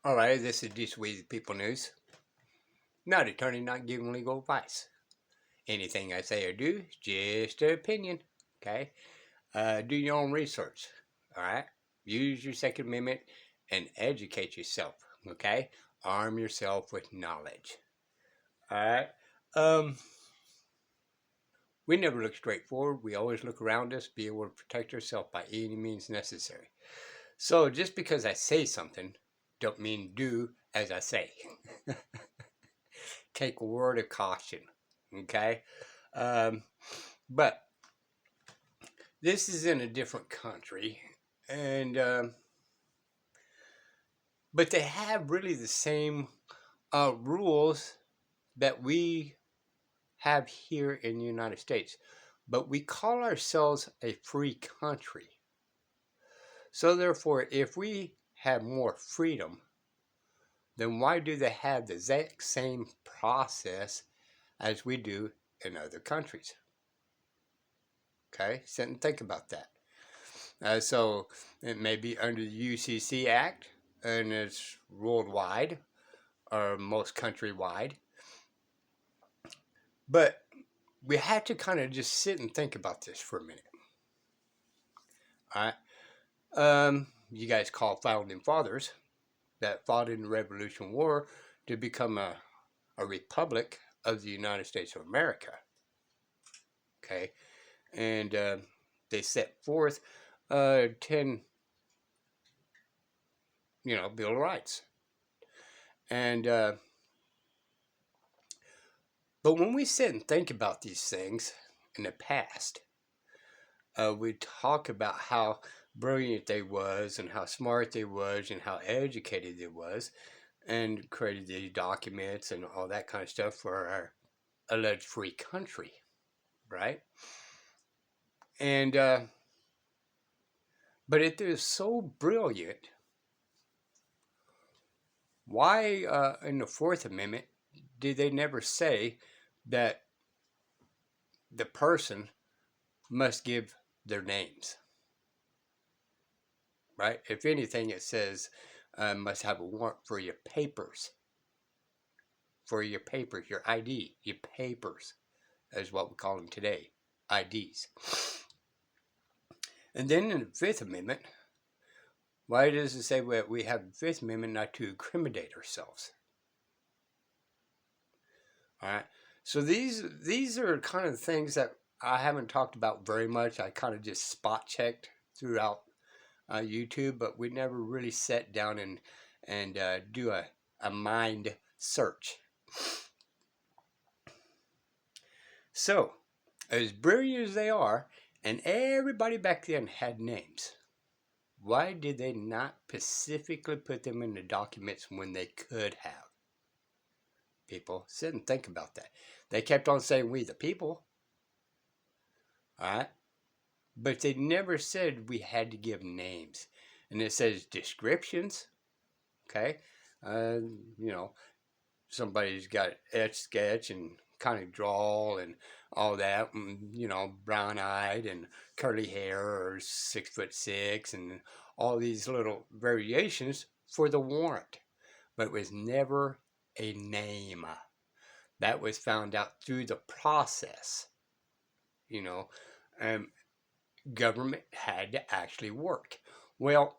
All right, this is just We the People News. Not attorney, not giving legal advice. Anything I say or do, just an opinion. Okay? Do your own research. All right? Use your Second Amendment and educate yourself. Okay? Arm yourself with knowledge. All right? Um, we never look straight forward. We always look around us, be able to protect ourselves by any means necessary. So just because I say something, don't mean do as I say. Take a word of caution. Okay? Um, but this is in a different country, and but they have really the same rules that we have here in the United States. But we call ourselves a free country. So therefore, if we have more freedom, then why do they have the exact same process as we do in other countries? Okay, sit and think about that. So it may be under the UCC Act, and it's worldwide or most countrywide. But we have to kind of just sit and think about this for a minute. All right. You guys call founding fathers that fought in the Revolution War to become a republic of the United States of America. Okay. And they set forth 10, Bill of Rights. And but when we sit and think about these things in the past, we talk about how brilliant they was and how smart they was and how educated they was, and created these documents and all that kind of stuff for our alleged free country, right? And but if they're so brilliant, why in the Fourth Amendment did they never say that the person must give their names? Right? If anything, it says must have a warrant for your papers. For your papers, your ID, your papers, is what we call them today, IDs. And then in the Fifth Amendment, why does it say that we have the Fifth Amendment not to incriminate ourselves? All right. So these are kind of things that I haven't talked about very much. I kind of just spot checked throughout YouTube, but we never really sat down and do a mind search. So, as brilliant as they are, and everybody back then had names, why did they not specifically put them in the documents when they could have? People, sit and think about that. They kept on saying, we the people. All right? But they never said we had to give names. And it says descriptions. Okay? You know, somebody's got etch sketch and kind of draw and all that, and, brown eyed and curly hair or 6'6" and all these little variations for the warrant. But it was never a name. That was found out through the process. Um, Government had to actually work. Well,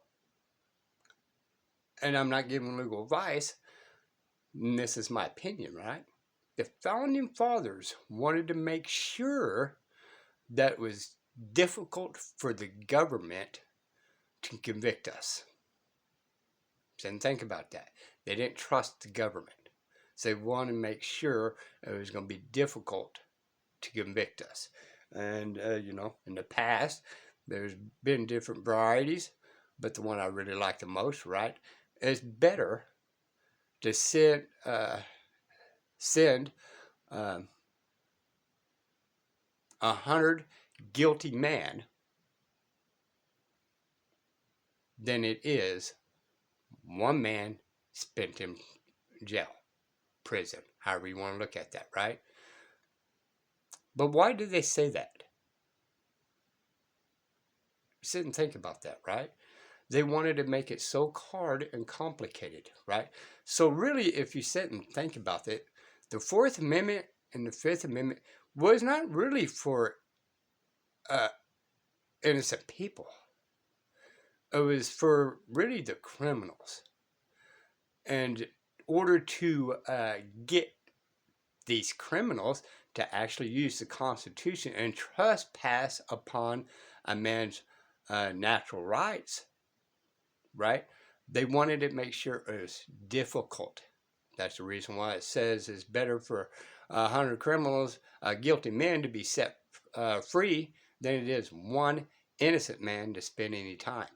and I'm not giving legal advice, and this is my opinion, right? The founding fathers wanted to make sure that it was difficult for the government to convict us. So think about that. They didn't trust the government. So they wanted to make sure it was going to be difficult to convict us. And, in the past, there's been different varieties, but the one I really like the most, right, is better to send 100 guilty man than it is one man spent in jail, prison, however you want to look at that, right? But why do they say that? Sit and think about that, right? They wanted to make it so hard and complicated, right? So really, if you sit and think about it, the Fourth Amendment and the Fifth Amendment was not really for uh, innocent people. It was for really the criminals. And in order to get these criminals to actually use the Constitution and trespass upon a man's natural rights, right? They wanted to make sure it was difficult. That's the reason why it says it's better for 100 criminals, guilty men to be set free than it is one innocent man to spend any time.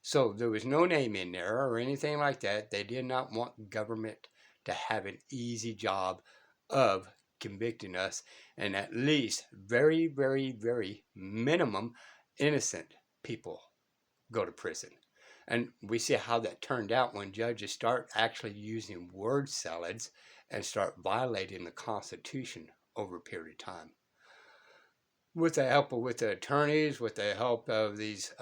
So there was no name in there or anything like that. They did not want government to have an easy job of convicting us, and at least very, very, very minimum innocent people go to prison. And we see how that turned out when judges start actually using word salads and start violating the Constitution over a period of time. With the help with the attorneys, with the help of these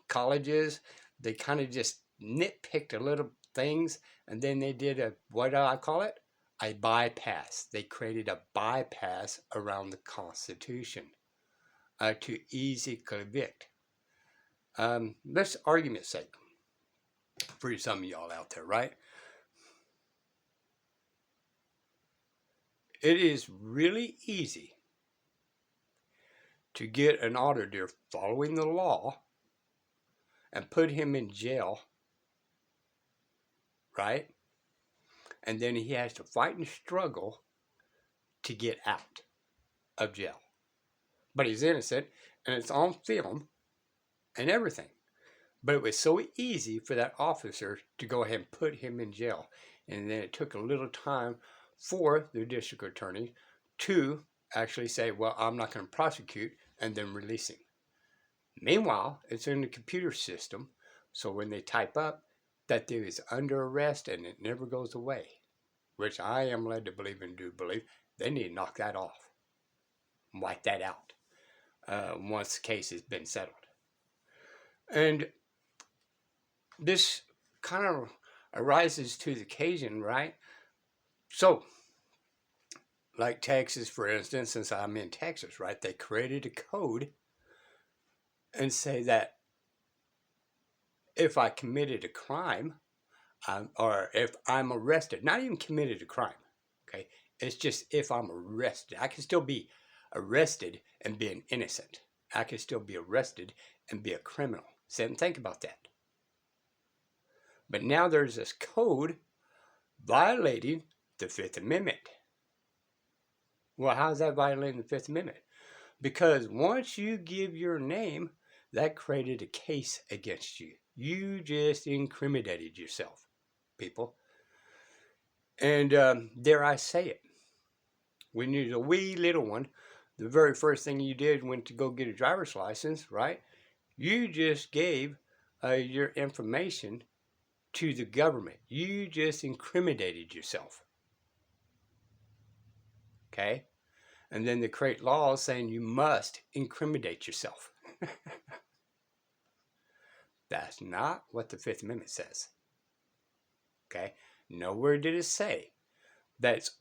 colleges, they kind of just nitpicked a little things, and then they did a, what do I call it? A bypass. They created a bypass around the Constitution to easily convict. Let's argument's sake, for some of y'all out there, right? It is really easy to get an auditor following the law and put him in jail, right? And then he has to fight and struggle to get out of jail. But he's innocent, and it's on film and everything. But it was so easy for that officer to go ahead and put him in jail. And then it took a little time for the district attorney to actually say, well, I'm not going to prosecute, and then release him. Meanwhile, it's in the computer system, so when they type up that there is under arrest and it never goes away, which I am led to believe and do believe, they need to knock that off, wipe that out once the case has been settled. And this kind of arises to the occasion, right? So, like Texas, for instance, since I'm in Texas, right, they created a code and say that if I committed a crime, or if I'm arrested, not even committed a crime, okay? It's just if I'm arrested. I can still be arrested and be an innocent. I can still be arrested and be a criminal. Sit and think about that. But now there's this code violating the Fifth Amendment. Well, how is that violating the Fifth Amendment? Because once you give your name, that created a case against you. You just incriminated yourself, people. And dare I say it, when you're a wee little one, the very first thing you did went to go get a driver's license, right? You just gave your information to the government. You just incriminated yourself. Okay? And then they create laws saying you must incriminate yourself. That's not what the Fifth Amendment says. Okay? Nowhere did it say that's,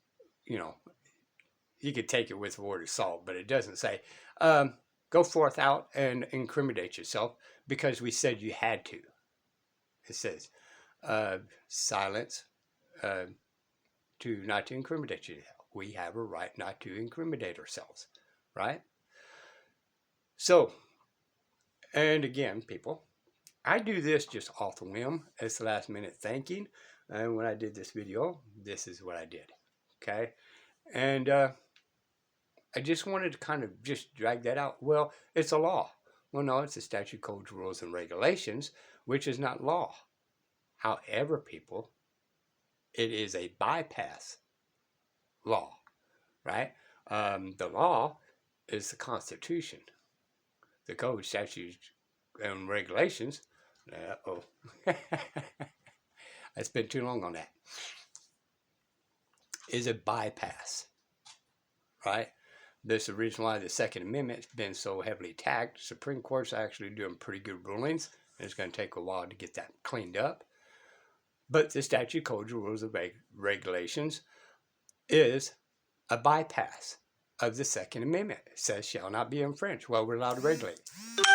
you could take it with a word of salt, but it doesn't say, go forth out and incriminate yourself because we said you had to. It says, silence not to incriminate yourself. We have a right not to incriminate ourselves, right? So, and again, people, I do this just off the whim. It's the last minute thinking. And when I did this video, this is what I did. Okay? And I just wanted to kind of just drag that out. Well, it's a law. Well, no, it's the statute, codes, rules, and regulations, which is not law. However, people, it is a bypass law, right? The law is the Constitution. The code, statutes, and regulations. I spent too long on that. Is a bypass, right? This is the reason why the Second Amendment's been so heavily attacked. The Supreme Court's actually doing pretty good rulings. And it's going to take a while to get that cleaned up. But the statute, codes, rules, and regulations is a bypass of the Second Amendment. It says shall not be infringed. Well, we're allowed to regulate.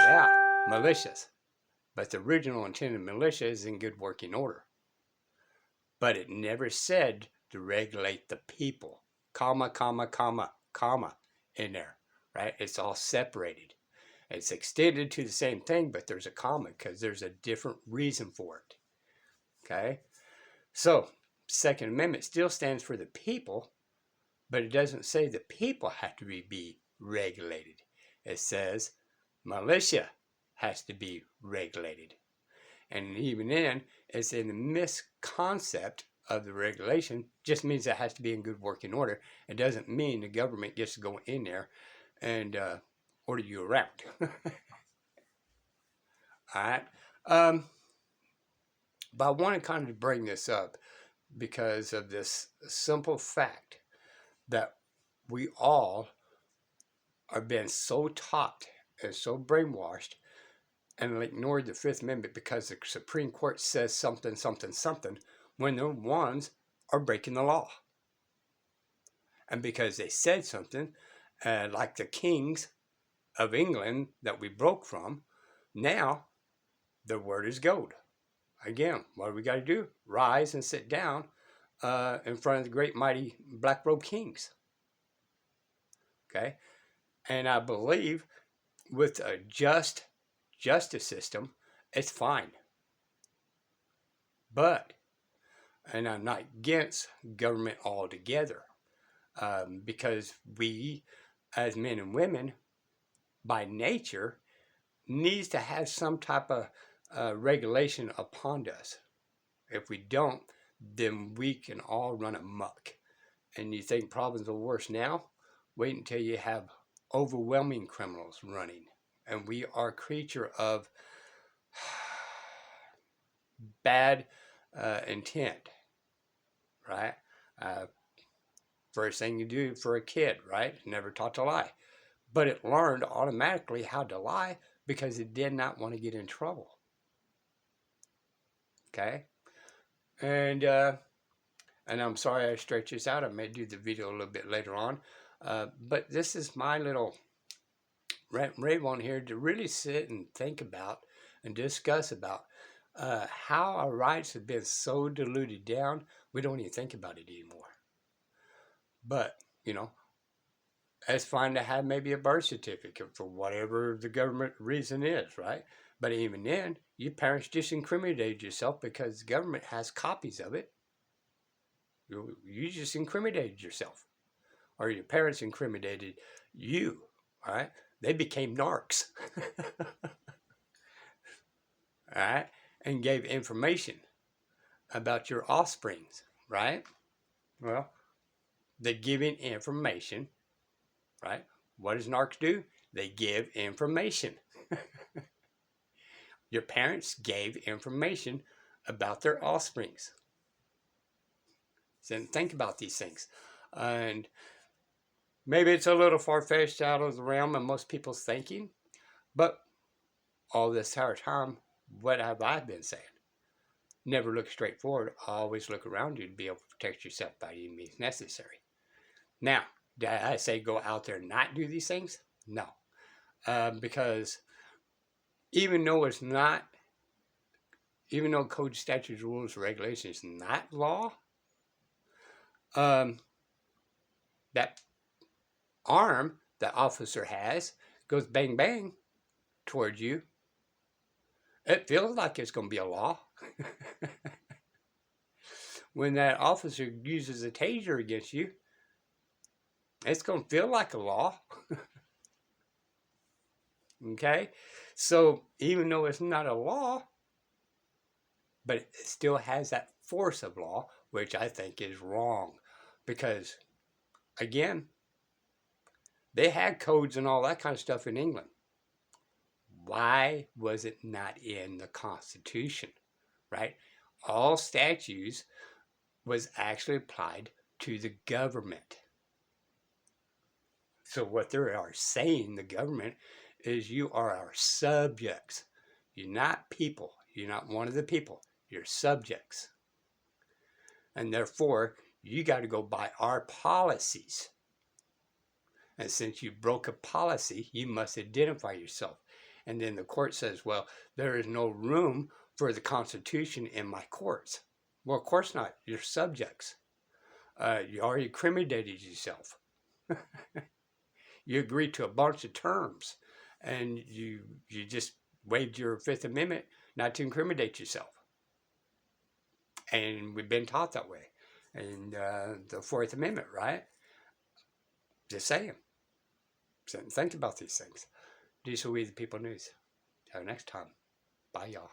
Yeah, malicious. But the original intent of militia is in good working order. But it never said to regulate the people. Comma, comma, comma, comma in there, right? It's all separated. It's extended to the same thing, but there's a comma because there's a different reason for it. Okay? So, Second Amendment still stands for the people, but it doesn't say the people have to be regulated. It says militia has to be regulated. And even then, it's in the misconcept of the regulation, just means it has to be in good working order. It doesn't mean the government gets to go in there and order you around. All right. But I want to kind of bring this up because of this simple fact that we all are being so taught and so brainwashed and ignored the Fifth Amendment because the Supreme Court says something, something, something, when the ones are breaking the law. And because they said something, like the kings of England that we broke from, now the word is gold. Again, what do we got to do? Rise and sit down in front of the great mighty black robe kings. Okay? And I believe with a just justice system, it's fine. But, and I'm not against government altogether, because we, as men and women, by nature, needs to have some type of regulation upon us. If we don't, then we can all run amok. And you think problems are worse now? Wait until you have overwhelming criminals running. And we are a creature of bad intent, right? First thing you do for a kid, right? Never taught to lie. But it learned automatically how to lie because it did not want to get in trouble. Okay? And I'm sorry I stretched this out. I may do the video a little bit later on. But this is my little rave on here to really sit and think about and discuss about how our rights have been so diluted down, we don't even think about it anymore. But, you know, it's fine to have maybe a birth certificate for whatever the government reason is, right? But even then, your parents just incriminated yourself because the government has copies of it. You just incriminated yourself. Or your parents incriminated you, all right? They became narcs, all right? And gave information about your offsprings, right? Well, they're giving information, right? What does narcs do? They give information. Your parents gave information about their offsprings. So think about these things. And maybe it's a little far-fetched out of the realm of most people's thinking, but all this entire time, what have I been saying? Never look straight forward. Always look around you to be able to protect yourself by any means necessary. Now, did I say go out there and not do these things? No. Because even though code, statutes, rules, regulations is not law, that arm the officer has goes bang bang towards you. It feels like it's going to be a law. When that officer uses a taser against you, it's going to feel like a law. Okay? So even though it's not a law, but it still has that force of law, which I think is wrong. Because, again, they had codes and all that kind of stuff in England. Why was it not in the Constitution, right? All statutes was actually applied to the government. So what they are saying, the government, is you are our subjects. You're not people. You're not one of the people. You're subjects. And therefore, you got to go by our policies. And since you broke a policy, you must identify yourself. And then the court says, well, there is no room for the Constitution in my courts. Well, of course not. You're subjects. You already incriminated yourself. You agreed to a bunch of terms, and you just waived your Fifth Amendment not to incriminate yourself. And we've been taught that way. And the Fourth Amendment, right? Just saying. Think about these things. These will be the People News. Till next time. Bye, y'all.